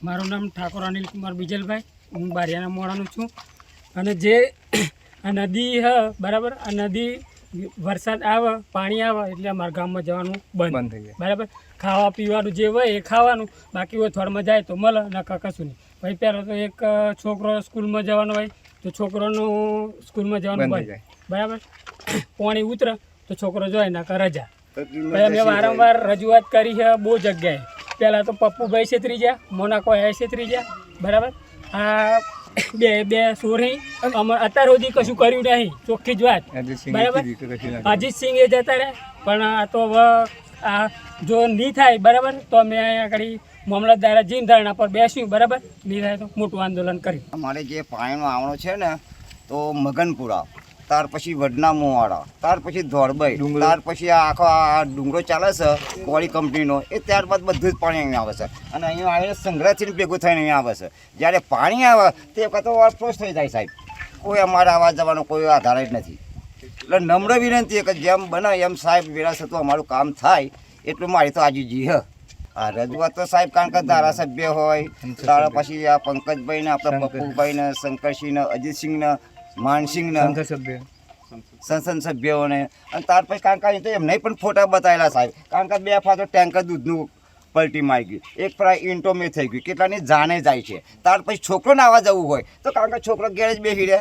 મારું નામ ઠાકોર અનિલ કુમાર બીજલભાઈ, હું બારિયાના મોડાનું છું. અને જે આ નદી હ બરાબર, આ નદી વરસાદ આવે, પાણી આવે એટલે અમારા ગામમાં જવાનું બંધ થઈ જાય. બરાબર, ખાવા પીવાનું જે હોય એ ખાવાનું, બાકી હોય થોડમાં જાય તો મળે, નકા કશું નહીં. ભાઈ પહેલાં તો એક છોકરો સ્કૂલમાં જવાનો હોય તો છોકરોનું સ્કૂલમાં જવાનું બંધ જાય. બરાબર, પાણી ઉતરે તો છોકરો જાય, નકા રજા. અમે વારંવાર રજૂઆત કરી છે બહુ જગ્યાએ. પહેલાં તો પપ્પુભાઈ છેતરી ગયા, મોનાકો એ છેતરી ગયા. બરાબર, આ બે સોરી અત્યાર સુધી કશું કર્યું નહીં, ચોખ્ખી જ વાત. બરાબર, અજીતસિંહ એ જતા રહ્યા, પણ આ તો હવે આ જો નહીં થાય બરાબર તો અમે અહીંયા આગળ મામલતદાર જીન ધારણા પર બેસ્યું. બરાબર, નહીં થાય તો મોટું આંદોલન કર્યું. અમારે જે પાણીનો આવણો છે ને, તો મગનપુરા, ત્યાર પછી વડના મોવાડા, ત્યાર પછી ધોળબાઈ, ત્યાર પછી આખો આ ડુંગરો ચાલે છે કોળી કંપનીનો, એ ત્યારબાદ બધું જ પાણી અહીંયા આવે છે. અને અહીંયા આવીને સંગ્રહથી ભેગું થઈને અહીંયા આવે છે. જ્યારે પાણી આવે તે વખતે ઓવરફ્લો થઈ જાય સાહેબ. કોઈ અમારે આવવા જવાનો કોઈ આધાર જ નથી. એટલે નમ્ર વિનંતી કે જેમ બને એમ સાહેબ વિરાસતો અમારું કામ થાય એટલું મારી તો આજીજી હ. આ રજૂઆત તો સાહેબ કારણ કે ધારાસભ્ય હોય, ત્યાર પછી આ પંકજભાઈ ને આપણા પપ્પુભાઈ ને શંકરસિંહ ને અજીતસિંહ ને માનસિંહને સંસદ સભ્યોને, અને ત્યાર પછી કારણ કે તો એમને પણ ફોટા બતાવેલા સાહેબ. કારણ કે 2 ફાતો ટેન્કર દૂધનું પલટી મારી ગયું, એક ફરા ઈંટો મેં થઈ ગયું, કેટલાની જાને જાય છે. ત્યાર પછી છોકરોને આવવા જવું હોય તો કારણ કે છોકરો ગેરેજ બેસી રહે,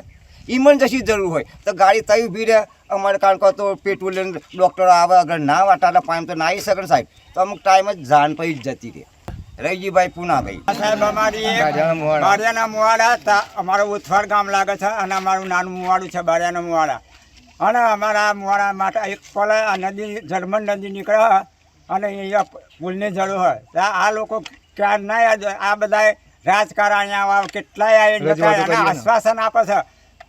ઇમરજન્સી જરૂર હોય તો ગાડી તઈ ઊભી રહે. અમારે કારણ કે તો પેટ્રોલ લઈને ડૉક્ટરો આવે, અગર ના વાટાના પાણી તો ના આવી શકે ને સાહેબ, તો અમુક ટાઈમ જ જાન પછી જ જતી રહે. રહીજીભાઈ પુનાભાઈ સાહેબ, અમારી બારિયાના મુવાડા, અમારું ઉથવાડ ગામ લાગે છે અને અમારું નાનું મુવાડું છે બારિયાના મુવાડા. અને અમારા મુવાડા માટે એક પલ આ નદી જર્મન નદી નીકળે અને અહીંયા પુલની જરૂર હોય. આ લોકો ક્યાં ના આ બધા રાજકારણીઓ કેટલાય આશ્વાસન આપે છે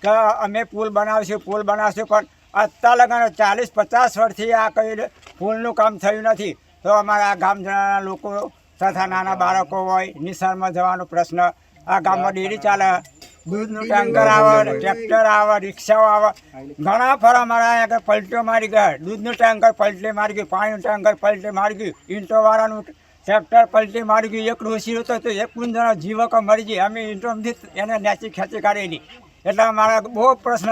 કે અમે પુલ બનાવશું પણ અત્યાર લગન 40-50 વર્ષથી આ કંઈ પુલનું કામ થયું નથી. તો અમારા ગામજના લોકો તથા નાના બાળકો હોય, નિશાળમાં જવાનો પ્રશ્ન, આ ગામમાં ડેરી ચાલે, દૂધનું ટેન્કર આવે, ટ્રેક્ટર આવે, રિક્ષાઓ આવે, ઘણા ફરા અમારા આગળ પલટીઓ મારી ગયા. દૂધનું ટેન્કર પલટી મારી ગયું, પાણીનું ટેન્કર પલટી મારી ગયું, ઈંટોવાળાનું ટ્રેક્ટર પલટી મારી ગયું. એક ડોસી હતો તો 1 જણા જીવકો મરી ગઈ. અમે ઈંટોથી એને નેચી ખેંચી કાઢેલી. એટલે અમારા બહુ પ્રશ્ન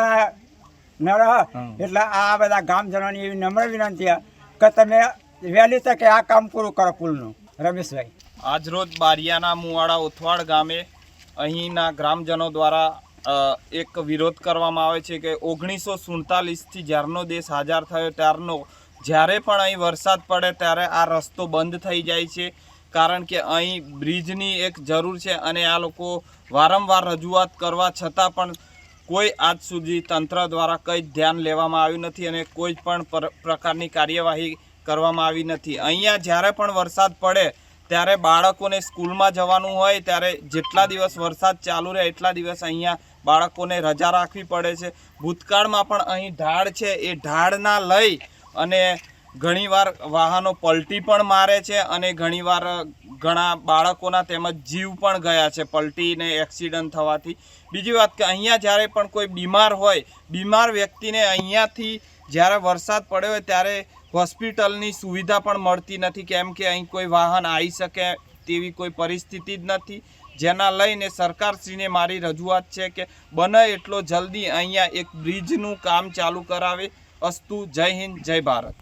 ન રહે. એટલે આ બધા ગામજનોની એવી નમ્ર વિનંતી કે તમે વહેલી તકે આ કામ પૂરું કરો પુલનું. રમેશભાઈ, આજરોજ બારિયાના મુવાડા ઉથવાડ ગામે અહીંના ગ્રામજનો દ્વારા એક વિરોધ કરવામાં આવે છે કે 1947થી જ્યારનો દેશ આઝાદ થયો ત્યારનો જ્યારે પણ અહીં વરસાદ પડે ત્યારે આ રસ્તો બંધ થઈ જાય છે. કારણ કે અહીં બ્રિજની એક જરૂર છે અને આ લોકો વારંવાર રજૂઆત કરવા છતાં પણ કોઈ આજ સુધી તંત્ર દ્વારા કંઈ ધ્યાન લેવામાં આવ્યું નથી અને કોઈ પણ પ્રકારની કાર્યવાહી કરવામાં આવી નથી. અહીંયા જ્યારે પણ વરસાદ પડે ત્યારે બાળકોને સ્કૂલમાં જવાનું હોય ત્યારે જેટલા દિવસ વરસાદ ચાલુ રહે એટલા દિવસ અહીંયા બાળકોને રજા રાખવી પડે છે. ભૂતકાળમાં પણ અહીં ઢાળ છે, એ ઢાળના લઈ અને ઘણીવાર વાહનો પલટી પણ મારે છે અને ઘણીવાર ઘણા બાળકોના તેમજ જીવ પણ ગયા છે પલટીને એક્સિડન્ટ થવાથી. બીજી વાત કે અહીંયા જ્યારે પણ કોઈ બીમાર હોય, બીમાર વ્યક્તિને અહીંયાથી જ્યારે વરસાદ પડ્યો હોય ત્યારે હોસ્પિટલની સુવિધા પણ મળતી નથી, કેમ કે અહીં કોઈ વાહન આવી શકે તેવી કોઈ પરિસ્થિતિ જ નથી. જેના લઈને સરકારશ્રીને મારી રજૂઆત છે કે બને એટલો જલ્દી અહીંયા એક બ્રિજનું કામ ચાલુ કરાવે. અસ્તુ. જય હિન્દ, જય ભારત.